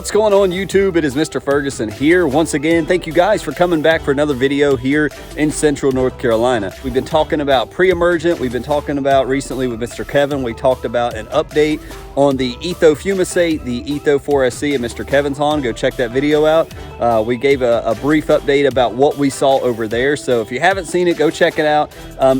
What's going on YouTube? It is Mr. Ferguson here. Once again, thank you guys for coming back for another video here in Central North Carolina. We've been talking about pre-emergent. We've been talking about recently with Mr. Kevin. We talked about an update on the Ethofumicate, the Etho 4SC, and Mr. Kevin's on. Go check that video out. We gave a brief update about what we saw over there. So if you haven't seen it, go check it out.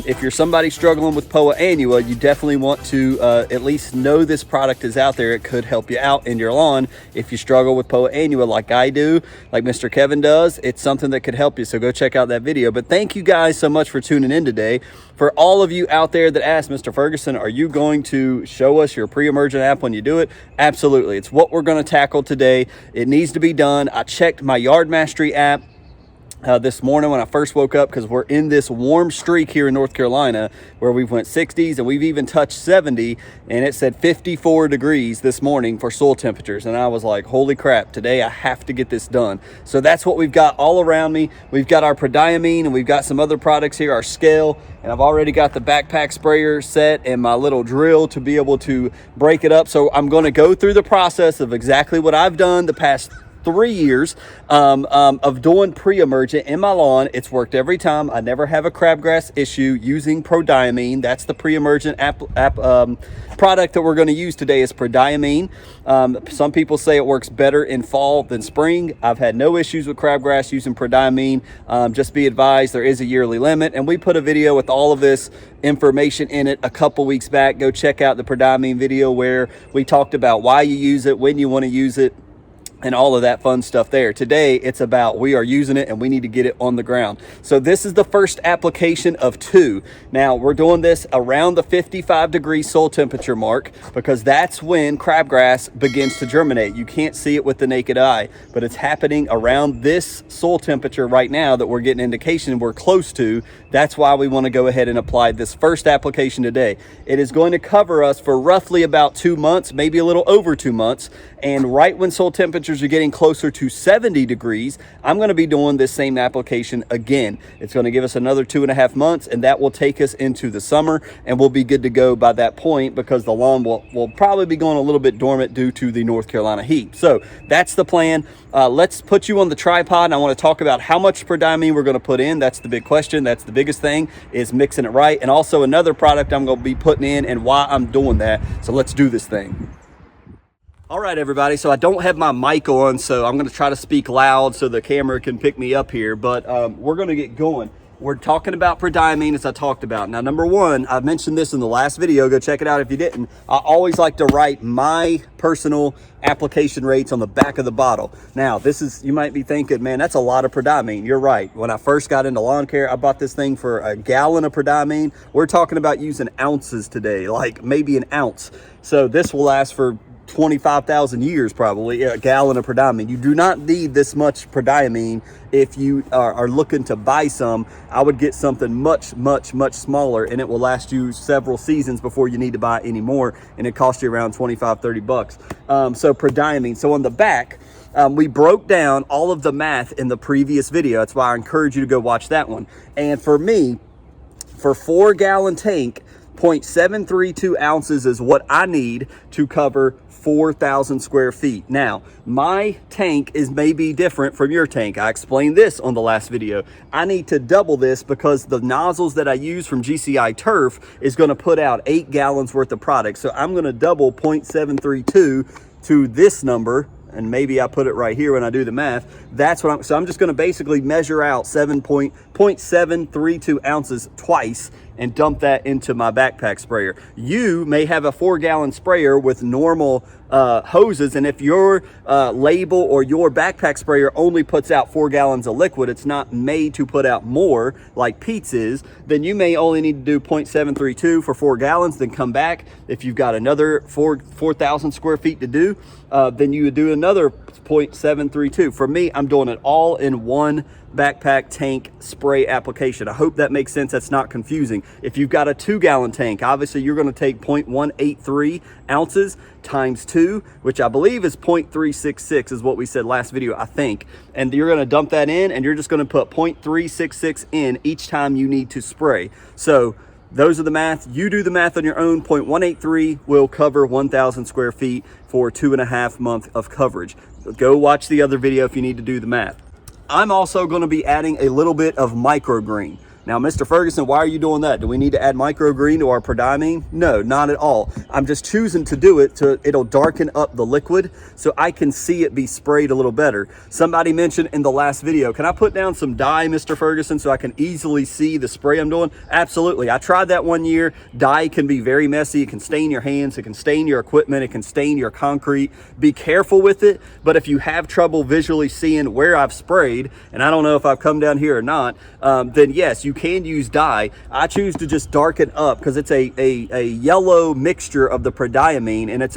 If you're somebody struggling with Poa annua, you definitely want to at least know this product is out there. It could help you out in your lawn. If you struggle with Poa annua like I do, like Mr. Kevin does, it's something that could help you. So go check out that video. But thank you guys so much for tuning in today. For all of you out there that asked, Mr. Ferguson, are you going to show us your pre-emergent app when you do it? Absolutely. It's what we're going to tackle today. It needs to be done. I checked my Yard Mastery app this morning when I first woke up, because we're in this warm streak here in North Carolina where we've went 60s and we've even touched 70, and it said 54 degrees this morning for soil temperatures. And I was like, holy crap, today I have to get this done. So that's what we've got all around me. We've got our Prodiamine and we've got some other products here, our scale, and I've already got the backpack sprayer set and my little drill to be able to break it up. So I'm going to go through the process of exactly what I've done the past 3 years of doing pre-emergent in my lawn. It's worked every time. I never have a crabgrass issue using Prodiamine. That's the pre-emergent product that we're going to use today is Prodiamine. Some people say it works better in fall than spring. I've had no issues with crabgrass using Prodiamine. Just be advised, there is a yearly limit, and we put a video with all of this information in it a couple weeks back. Go check out the Prodiamine video where we talked about why you use it, when you want to use it, and all of that fun stuff there. Today, it's about we are using it and we need to get it on the ground. So this is the first application of 2. Now, we're doing this around the 55-degree soil temperature mark because that's when crabgrass begins to germinate. You can't see it with the naked eye, but it's happening around this soil temperature right now that we're getting indication we're close to. That's why we want to go ahead and apply this first application today. It is going to cover us for roughly about 2 months, maybe a little over 2 months. And right when soil temperatures are getting closer to 70 degrees, I'm going to be doing this same application again. It's going to give us another 2.5 months, and that will take us into the summer, and we'll be good to go by that point because the lawn will probably be going a little bit dormant due to the North Carolina heat. So that's the plan. Let's put you on the tripod, and I want to talk about how much Prodiamine we're going to put in. That's the big question. That's the biggest thing, is mixing it right. And also another product I'm going to be putting in and why I'm doing that. So let's do this thing. All right, everybody, so I don't have my mic on, so I'm going to try to speak loud so the camera can pick me up here, but we're going to get going. We're talking about Prodiamine, as I talked about. Now, number one, I mentioned this in the last video. Go check it out if you didn't. I always like to write my personal application rates on the back of the bottle. Now, this is, you might be thinking, man, that's a lot of Prodiamine. You're right. When I first got into lawn care, I bought this thing for a gallon of Prodiamine. We're talking about using ounces today, like maybe an ounce. So this will last for 25,000 years, probably, a gallon of Prodiamine. You do not need this much Prodiamine if you are looking to buy some. I would get something much, much, much smaller, and it will last you several seasons before you need to buy any more, and it costs you around 25, 30 bucks. So Prodiamine. So on the back, we broke down all of the math in the previous video. That's why I encourage you to go watch that one. And for me, for 4-gallon tank, 0.732 ounces is what I need to cover 4,000 square feet. Now, my tank is maybe different from your tank. I explained this on the last video. I need to double this because the nozzles that I use from GCI Turf is going to put out 8 gallons worth of product. So I'm going to double 0.732 to this number, and maybe I put it right here when I do the math. That's what so I'm just going to basically measure out 0.732 ounces twice and dump that into my backpack sprayer. You may have a 4-gallon sprayer with normal hoses, and if your label or your backpack sprayer only puts out 4 gallons of liquid, it's not made to put out more like Pete's is, then you may only need to do 0.732 for 4 gallons, then come back. If you've got another 4,000 square feet to do, then you would do another 0.732. For me, I'm doing it all in one backpack tank spray application. I hope that makes sense. That's not confusing. If you've got a 2-gallon tank, obviously you're going to take 0.183 ounces times 2, which I believe is 0.366 is what we said last video, I think. And you're going to dump that in, and you're just going to put 0.366 in each time you need to spray. So those are the math. You do the math on your own. 0.183 will cover 1,000 square feet for 2.5 months of coverage. Go watch the other video if you need to do the math. I'm also going to be adding a little bit of microgreen. Now, Mr. Ferguson, why are you doing that? Do we need to add microgreen to our Prodiamine? No, not at all. I'm just choosing to do it so it'll darken up the liquid so I can see it be sprayed a little better. Somebody mentioned in the last video, can I put down some dye, Mr. Ferguson, so I can easily see the spray I'm doing? Absolutely. I tried that one year. Dye can be very messy. It can stain your hands. It can stain your equipment. It can stain your concrete. Be careful with it. But if you have trouble visually seeing where I've sprayed, and I don't know if I've come down here or not, then yes, you can use dye. I choose to just darken up because it's a yellow mixture of the Prodiamine, and it's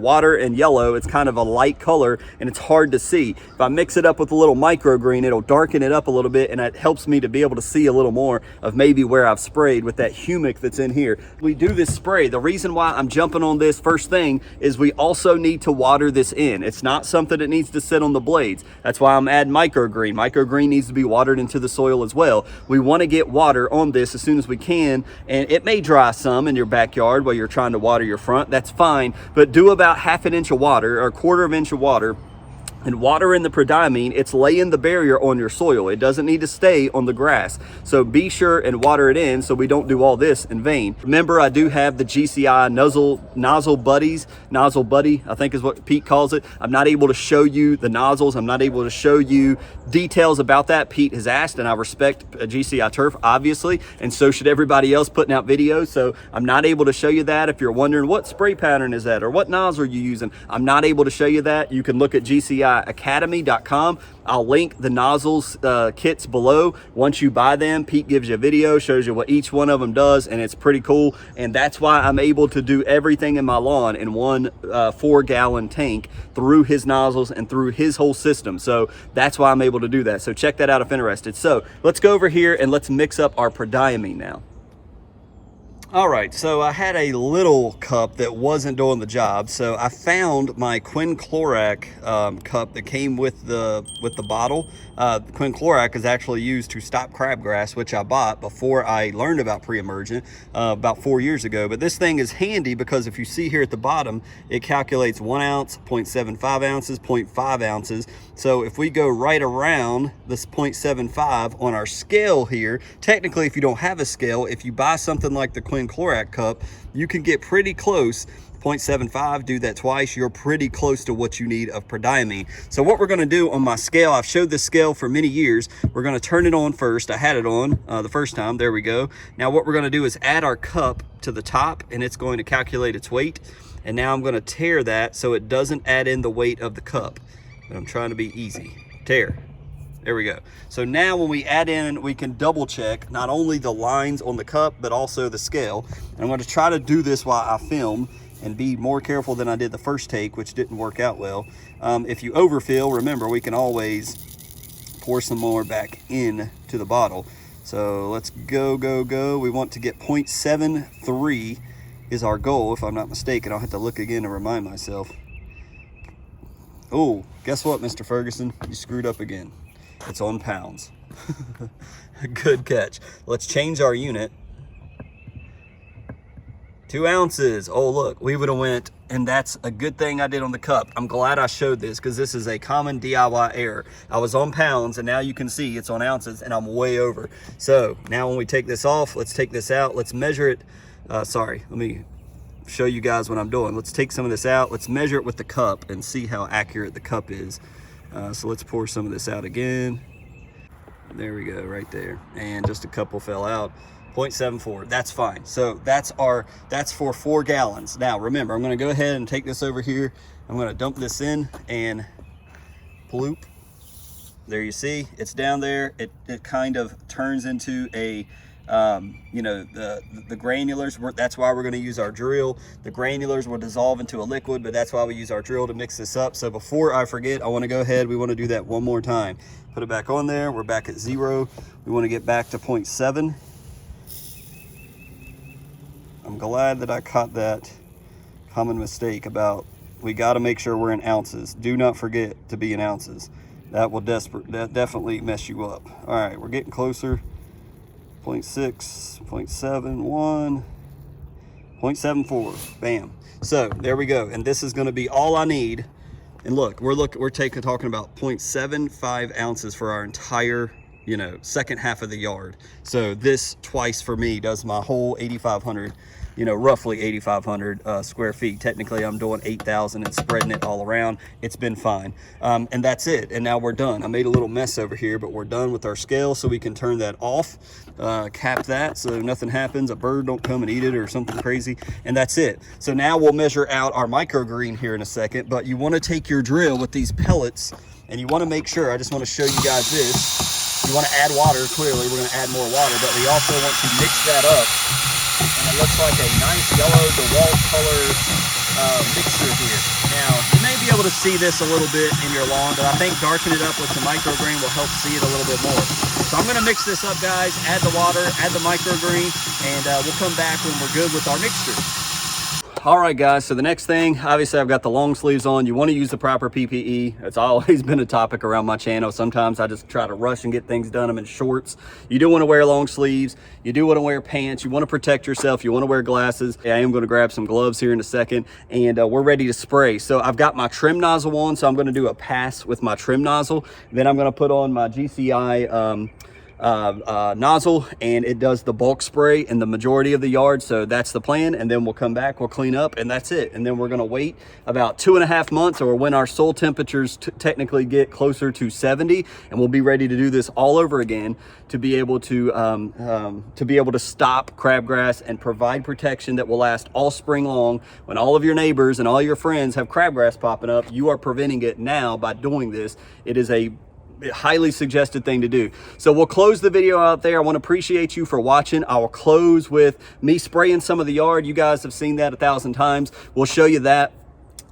water and yellow. It's kind of a light color and it's hard to see. If I mix it up with a little microgreen, it'll darken it up a little bit, and it helps me to be able to see a little more of maybe where I've sprayed with that humic that's in here. We do this spray. The reason why I'm jumping on this first thing is we also need to water this in. It's not something that needs to sit on the blades. That's why I'm adding microgreen. Microgreen needs to be watered into the soil as well. We want to get water on this as soon as we can, and it may dry some in your backyard while you're trying to water your front. That's fine, but do about half an inch of water or a quarter of an inch of water. And water in the Prodiamine, it's laying the barrier on your soil. It doesn't need to stay on the grass. So be sure and water it in so we don't do all this in vain. Remember, I do have the GCI nozzle buddy, I think is what Pete calls it. I'm not able to show you the nozzles. I'm not able to show you details about that. Pete has asked, and I respect GCI Turf, obviously, and so should everybody else putting out videos. So I'm not able to show you that. If you're wondering what spray pattern is that or what nozzle are you using, I'm not able to show you that. You can look at GCIacademy.com. I'll link the nozzles kits below. Once you buy them, Pete gives you a video, shows you what each one of them does, and it's pretty cool. And that's why I'm able to do everything in my lawn in one 4-gallon tank through his nozzles and through his whole system. So that's why I'm able to do that. So check that out if interested. So let's go over here and let's mix up our Prodiamine now. All right, so I had a little cup that wasn't doing the job, so I found my quinclorac cup that came with the bottle. Quinclorac is actually used to stop crabgrass, which I bought before I learned about pre-emergent about 4 years ago. But this thing is handy because if you see here at the bottom, it calculates 1 ounce, 0.75 ounces, 0.5 ounces. So if we go right around this 0.75 on our scale here, technically if you don't have a scale, if you buy something like the quinclorac cup, you can get pretty close. 0.75, do that twice, you're pretty close to what you need of Prodiamine. So what we're going to do on my scale, I've showed this scale for many years. We're going to turn it on first. I had it on the first time. There we go. Now what we're going to do is add our cup to the top, and it's going to calculate its weight. And now I'm going to tear that so it doesn't add in the weight of the cup. But I'm trying to be easy. Tear. There we go. So now when we add in, we can double check not only the lines on the cup, but also the scale. And I'm going to try to do this while I film and be more careful than I did the first take, which didn't work out well. If you overfill, remember, we can always pour some more back in to the bottle. So let's go. We want to get 0.73 is our goal, if I'm not mistaken. I'll have to look again to remind myself. Oh, guess what, Mr. Ferguson? You screwed up again. It's on pounds. Good catch. Let's change our unit. 2 ounces. Oh, look, we would have went, and that's a good thing I did on the cup. I'm glad I showed this because this is a common DIY error. I was on pounds, and now you can see it's on ounces, and I'm way over. So now when we take this off, let's take this out. Let's measure it. Sorry, let me show you guys what I'm doing. Let's take some of this out. Let's measure it with the cup and see how accurate the cup is. So let's pour some of this out again. There we go, right there. And just a couple fell out. 0.74, that's fine. So that's for 4 gallons. Now remember, I'm gonna go ahead and take this over here. I'm gonna dump this in and bloop. There you see, it's down there. It kind of turns into a, you know, the granulars. That's why we're gonna use our drill. The granulars will dissolve into a liquid, but that's why we use our drill to mix this up. So before I forget, I wanna go ahead, we wanna do that one more time. Put it back on there, we're back at 0. We wanna get back to 0.7. I'm glad that I caught that common mistake about we got to make sure we're in ounces. Do not forget to be in ounces. That will definitely mess you up. All right, we're getting closer. 0.6, 0.71, 0.74. Bam. So there we go. And this is going to be all I need And look, we're talking about 0.75 ounces for our entire, you know, second half of the yard. So this twice for me does my whole 8,500, you know, roughly 8,500 square feet. Technically, I'm doing 8,000 and spreading it all around. It's been fine. And that's it. And now we're done. I made a little mess over here, but we're done with our scale, so we can turn that off, cap that so nothing happens. A bird don't come and eat it or something crazy. And that's it. So now we'll measure out our microgreen here in a second, but you want to take your drill with these pellets and you want to make sure, I just want to show you guys this. You want to add water, clearly we're going to add more water, but we also want to mix that up. And it looks like a nice yellow DeWalt color mixture here. Now, you may be able to see this a little bit in your lawn, but I think darkening it up with some microgreen will help see it a little bit more. So I'm gonna mix this up, guys, add the water, add the microgreen, and we'll come back when we're good with our mixture. All right, guys, so the next thing, obviously I've got the long sleeves on. You want to use the proper PPE. It's always been a topic around my channel. Sometimes I just try to rush and get things done. I'm in shorts. You do want to wear long sleeves. You do want to wear pants. You want to protect yourself. You want to wear glasses. I am going to grab some gloves here in a second, and we're ready to spray. So I've got my trim nozzle on, so I'm going to do a pass with my trim nozzle. Then I'm going to put on my GCI nozzle, and it does the bulk spray in the majority of the yard. So that's the plan, and then we'll come back, we'll clean up, and that's it. And then we're going to wait about 2.5 months, or when our soil temperatures technically get closer to 70, and we'll be ready to do this all over again to be able to stop crabgrass and provide protection that will last all spring long. When all of your neighbors and all your friends have crabgrass popping up, you are preventing it now by doing this. It is a highly suggested thing to do. So we'll close the video out there. I want to appreciate you for watching. I will close with me spraying some of the yard. You guys have seen that 1,000 times. We'll show you that.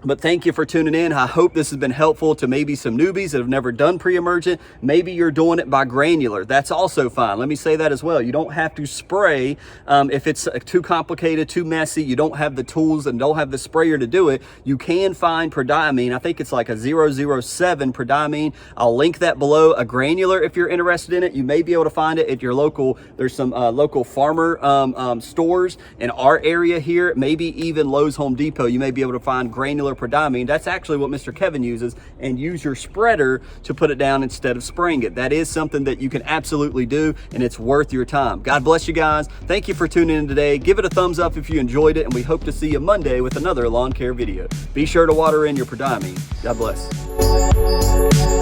But thank you for tuning in. I hope this has been helpful to maybe some newbies that have never done pre-emergent. Maybe you're doing it by granular. That's also fine. Let me say that as well. You don't have to spray if it's too complicated, too messy. You don't have the tools and don't have the sprayer to do it. You can find Prodiamine. I think it's like a 007 Prodiamine. I'll link that below. A granular, if you're interested in it, you may be able to find it at your local. There's some local farmer stores in our area here. Maybe even Lowe's, Home Depot. You may be able to find granular Prodiamine. That's actually what Mr. Kevin uses, and use your spreader to put it down instead of spraying it. That is something that you can absolutely do, and it's worth your time. God bless you guys. Thank you for tuning in today. Give it a thumbs up if you enjoyed it, and we hope to see you Monday with another lawn care video. Be sure to water in your Prodiamine. God bless.